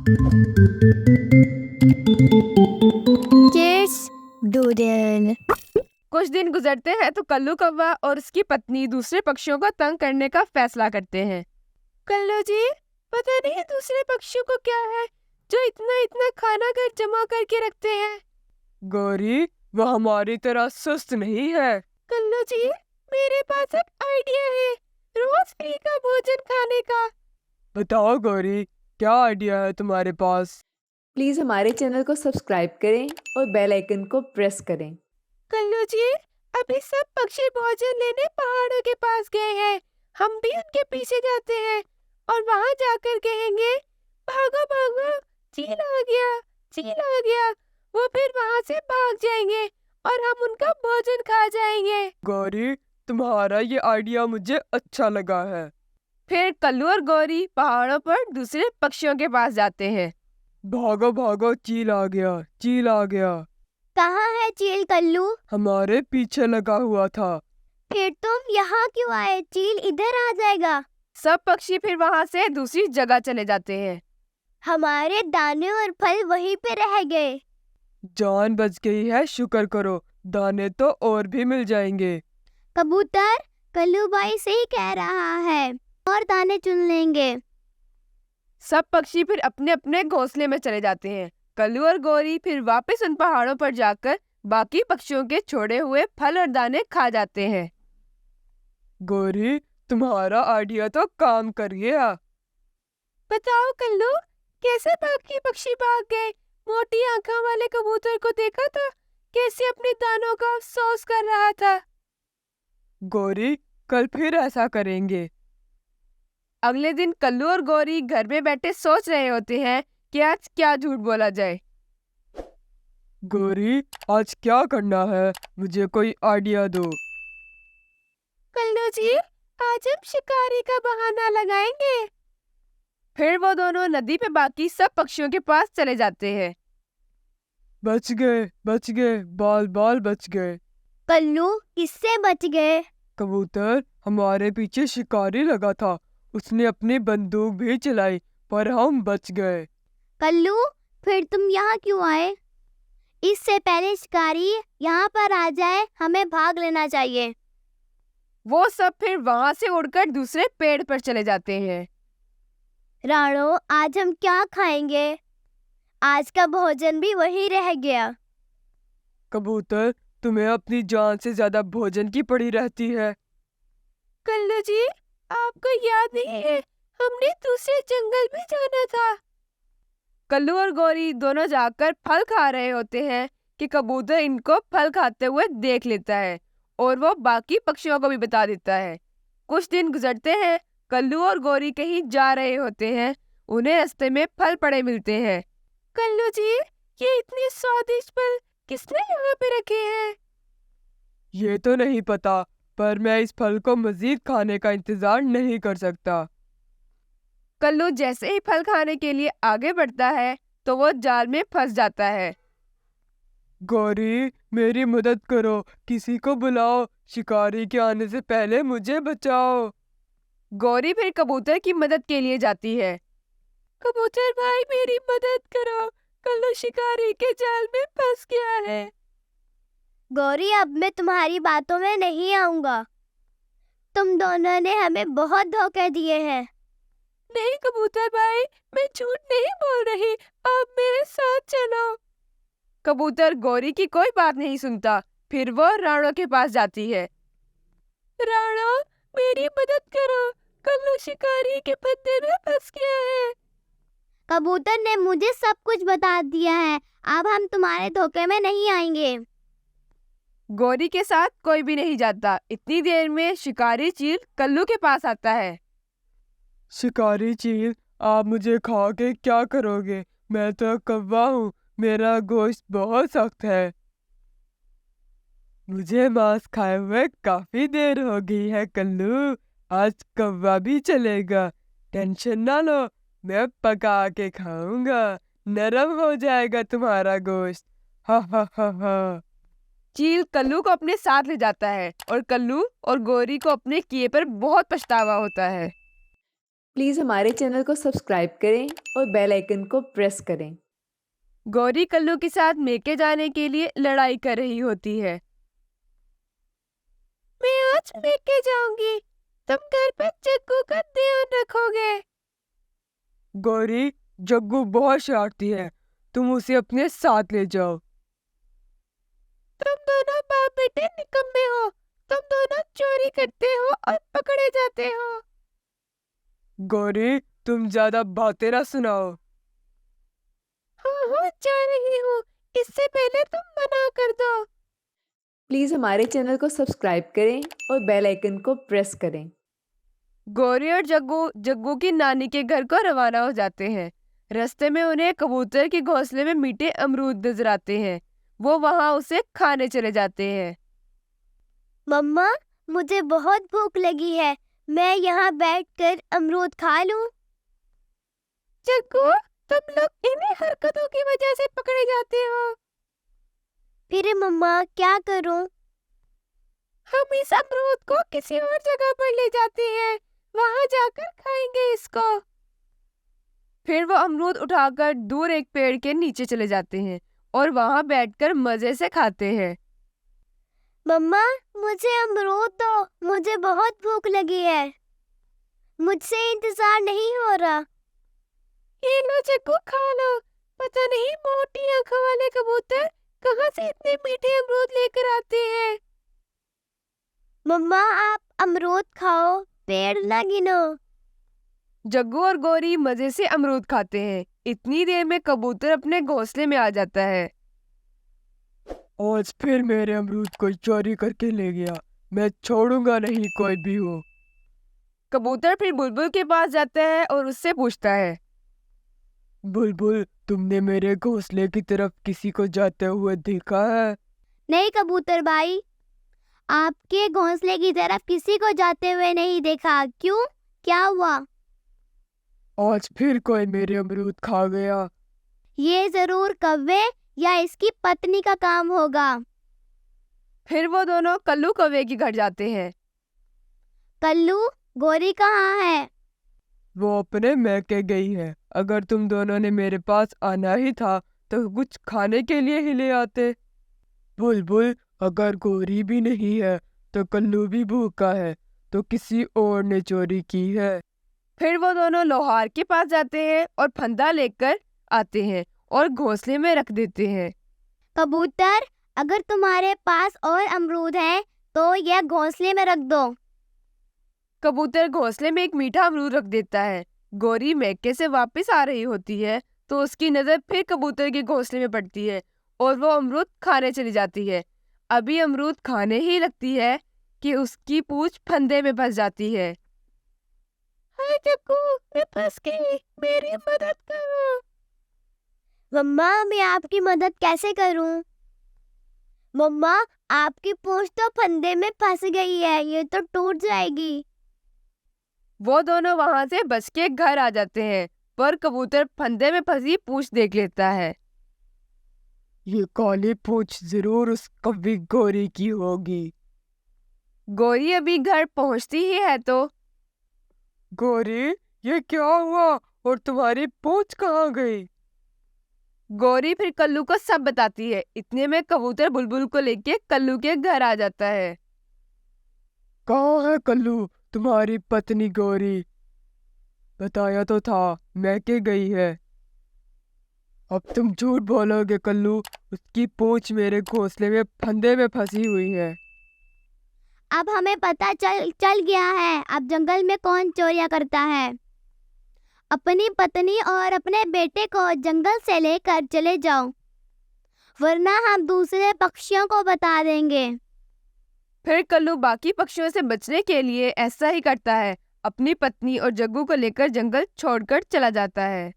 Cheers, doodle. कुछ दिन गुजरते हैं तो कल्लू कौवा और उसकी पत्नी दूसरे पक्षियों को तंग करने का फैसला करते हैं। कल्लू जी, पता नहीं दूसरे पक्षियों को क्या है जो इतना इतना खाना घर जमा करके रखते हैं। गौरी, वह हमारी तरह सुस्त नहीं है। कल्लू जी, मेरे पास एक आइडिया है रोज फ्री का भोजन खाने का। बताओ गौरी, क्या आइडिया है तुम्हारे पास? प्लीज़ हमारे चैनल को सब्सक्राइब करें और बेल आइकन को प्रेस करें। कल्लू जी, अभी सब पक्षी भोजन लेने पहाड़ों के पास गए हैं। हम भी उनके पीछे जाते हैं और वहां जाकर कहेंगे, भागो भागो, चील आ गया, चील आ गया। वो फिर वहां से भाग जाएंगे और हम उनका भोजन खा जाएंगे। गौरी, तुम्हारा ये आइडिया मुझे अच्छा लगा है। फिर कल्लू और गौरी पहाड़ों पर दूसरे पक्षियों के पास जाते हैं। भागो भागो, चील आ गया, चील आ गया। कहाँ है चील कल्लू? हमारे पीछे लगा हुआ था। फिर तुम यहाँ क्यों आए? चील इधर आ जाएगा। सब पक्षी फिर वहां से दूसरी जगह चले जाते हैं। हमारे दाने और फल वहीं पे रह गए। जान बच गई है, शुक्र करो। दाने तो और भी मिल जाएंगे। कबूतर, कल्लू भाई सही कह रहा है, और दाने चुन लेंगे। सब पक्षी फिर अपने अपने घोंसले में चले जाते हैं। कल्लू और गौरी फिर वापस उन पहाड़ों पर जाकर बाकी पक्षियों के छोड़े हुए फल और दाने खा जाते हैं। गौरी, तुम्हारा आइडिया तो काम कर गया। बताओ कल्लू, कैसे बाकी पक्षी भाग गए? मोटी आंखों वाले कबूतर को देखा था कैसे अपने दानों का अफसोस कर रहा था। गौरी, कल फिर ऐसा करेंगे। अगले दिन कल्लू और गौरी घर में बैठे सोच रहे होते हैं कि आज क्या झूठ बोला जाए। गौरी, आज क्या करना है? मुझे कोई आइडिया दो। कल्लू जी, आज हम शिकारी का बहाना लगाएंगे। फिर वो दोनों नदी पे बाकी सब पक्षियों के पास चले जाते हैं। बच गए, बच गए, बाल बाल बच गए। कल्लू, किससे बच गए? कबूतर, हमारे पीछे शिकारी लगा था। उसने अपनी बंदूक भी चलाई, पर हम बच गए। कल्लू, फिर तुम यहाँ क्यों आए? इससे पहले शिकारी यहाँ पर आ जाए, हमें भाग लेना चाहिए। वो सब फिर वहां से उड़कर दूसरे पेड़ पर चले जाते हैं। राणो, आज हम क्या खाएंगे? आज का भोजन भी वही रह गया। कबूतर, तुम्हें अपनी जान से ज्यादा भोजन की पड़ी रहती है। कल्लू जी, आपको याद नहीं है हमने दूसरे जंगल में जाना था। कल्लू और गौरी दोनों जाकर फल खा रहे होते हैं कि कबूतर इनको फल खाते हुए देख लेता है और वो बाकी पक्षियों को भी बता देता है। कुछ दिन गुजरते हैं, कल्लू और गौरी कहीं जा रहे होते हैं। उन्हें रास्ते में फल पड़े मिलते हैं। कल्लू जी, ये इतने स्वादिष्ट फल किसने यहाँ पे रखे हैं? ये तो नहीं पता, पर मैं इस फल को मजीद खाने का इंतजार नहीं कर सकता। कल्लू जैसे ही फल खाने के लिए आगे बढ़ता है तो वो जाल में फंस जाता है। गौरी, मेरी मदद करो, किसी को बुलाओ। शिकारी के आने से पहले मुझे बचाओ। गौरी फिर कबूतर की मदद के लिए जाती है। कबूतर भाई, मेरी मदद करो, कल्लू शिकारी के जाल में फंस गया है। गौरी, अब मैं तुम्हारी बातों में नहीं आऊंगा। तुम दोनों ने हमें बहुत धोखे दिए हैं। नहीं कबूतर भाई, मैं झूठ नहीं बोल रही, आप मेरे साथ चलो। कबूतर गौरी की कोई बात नहीं सुनता। फिर वो राणो के पास जाती है। राणो, मेरी मदद करो, कल्लू शिकारी के फंदे में फंस गया है। कबूतर ने मुझे सब कुछ बता दिया है, अब हम तुम्हारे धोखे में नहीं आएंगे। गौरी के साथ कोई भी नहीं जाता। इतनी देर में शिकारी चील कल्लू के पास आता है। शिकारी चील, आप मुझे खा के क्या करोगे? मैं तो कौवा हूँ, मेरा गोश्त बहुत सख्त है। मुझे मांस खाए हुए काफी देर हो गई है कल्लू। आज कौवा भी चलेगा। टेंशन ना लो, मैं पका के खाऊंगा। नरम हो जाएगा तुम्हारा गोश्त। हा हा हा हा। चील कल्लू को अपने साथ ले जाता है और कल्लू और गौरी को अपने किए पर बहुत पछतावा होता है। प्लीज़ हमारे चैनल को सब्सक्राइब करें और बेल आइकन को प्रेस करें। गौरी कल्लू के साथ मेके जाने के लिए लड़ाई कर रही होती है। मैं आज मेके जाऊंगी, तुम घर पर जग्गू का ध्यान रखोगे। गौरी, जग्गू बहुत शरारती है, तुम उसे अपने साथ ले जाओ। तुम दोनों बाप बेटे निकम्मे हो, तुम दोनों चोरी करते हो और पकड़े जाते हो। गौरी, तुम ज्यादा बातें ना सुनाओ। हाँ, जा रही हूँ, इससे पहले तुम मना कर दो। प्लीज़ हमारे चैनल को सब्सक्राइब करें और बेल आइकन को प्रेस करें। गौरी और जग्गू की नानी के घर को रवाना हो जाते हैं। रास्ते में उन्हें कबूतर के घोंसले में मीठे अमरूद नजर आते हैं। वो वहां उसे खाने चले जाते हैं। मम्मा, मुझे बहुत भूख लगी है, मैं यहाँ बैठकर अमरूद खा लूं? जग्गू, तुम लोग इन्हीं हरकतों की वजह से पकड़े जाते हो। फिर मम्मा क्या करूं? हम इस अमरूद को किसी और जगह पर ले जाते हैं, वहां जाकर खाएंगे इसको। फिर वो अमरूद उठाकर दूर एक पेड़ के नीचे चले जाते हैं और वहां बैठकर मजे से खाते हैं। मम्मा, मुझे अमरूद दो, मुझे बहुत भूख लगी है, मुझसे इंतजार नहीं हो रहा। ये लो जग्गू, खा लो। पता नहीं मोटी आंखों वाले कबूतर कहाँ से इतने मीठे अमरूद लेकर आते हैं। मम्मा, आप अमरूद खाओ, पेड़ ना गिनो। जग्गू और गौरी मजे से अमरूद खाते हैं। इतनी देर में कबूतर अपने घोंसले में आ जाता है। आज फिर मेरे अमरूद को चोरी करके ले गया, मैं छोड़ूंगा नहीं कोई भी हो। कबूतर फिर बुलबुल के पास जाता है और उससे पूछता है, बुलबुल, तुमने मेरे घोंसले की तरफ किसी को जाते हुए देखा है? नहीं कबूतर भाई, आपके घोंसले की तरफ किसी को जाते हुए नहीं देखा। क्यों, क्या हुआ? आज फिर कोई मेरे अमरूद खा गया। ये जरूर कौवे या इसकी पत्नी का काम होगा। फिर वो दोनों कल्लू कौवे के घर जाते हैं। कल्लू, गौरी कहाँ है? वो अपने मैके गई है। अगर तुम दोनों ने मेरे पास आना ही था तो कुछ खाने के लिए ही ले आते। बुलबुल, अगर गौरी भी नहीं है तो कल्लू भी भूखा है, तो किसी और ने चोरी की है। फिर वो दोनों लोहार के पास जाते हैं और फंदा लेकर आते हैं और घोंसले में रख देते हैं। कबूतर, अगर तुम्हारे पास और अमरूद है तो यह घोंसले में रख दो। कबूतर घोंसले में एक मीठा अमरूद रख देता है। गौरी मैके से वापस आ रही होती है तो उसकी नजर फिर कबूतर के घोंसले में पड़ती है और वो अमरूद खाने चली जाती है। अभी अमरूद खाने ही लगती है कि उसकी पूंछ फंदे में फंस जाती है। हाय जग्गू, मैं फंस गई, मेरी मदद करो। मम्मा, मैं आपकी मदद कैसे करूं? मम्मा, आपकी पूंछ तो फंदे में फंस गई है, ये तो टूट जाएगी। वो दोनों वहां से बच के घर आ जाते हैं, पर कबूतर फंदे में फंसी पूंछ देख लेता है। ये काली पूंछ जरूर उस कव्वी गौरी की होगी। गौरी अभी घर पहुंचती ही है तो गौरी, ये क्या हुआ और तुम्हारी पूंछ कहाँ गई? गौरी फिर कल्लू को सब बताती है। इतने में कबूतर बुलबुल को लेके कल्लू के घर आ जाता है। कहाँ है कल्लू, तुम्हारी पत्नी गौरी? बताया तो था, मैके गई है। अब तुम झूठ बोलोगे कल्लू, उसकी पूंछ मेरे घोंसले में फंदे में फंसी हुई है। अब हमें पता चल गया है अब जंगल में कौन चोरियां करता है। अपनी पत्नी और अपने बेटे को जंगल से लेकर चले जाओ, वरना हम दूसरे पक्षियों को बता देंगे। फिर कल्लू बाकी पक्षियों से बचने के लिए ऐसा ही करता है। अपनी पत्नी और जग्गू को लेकर जंगल छोड़कर चला जाता है।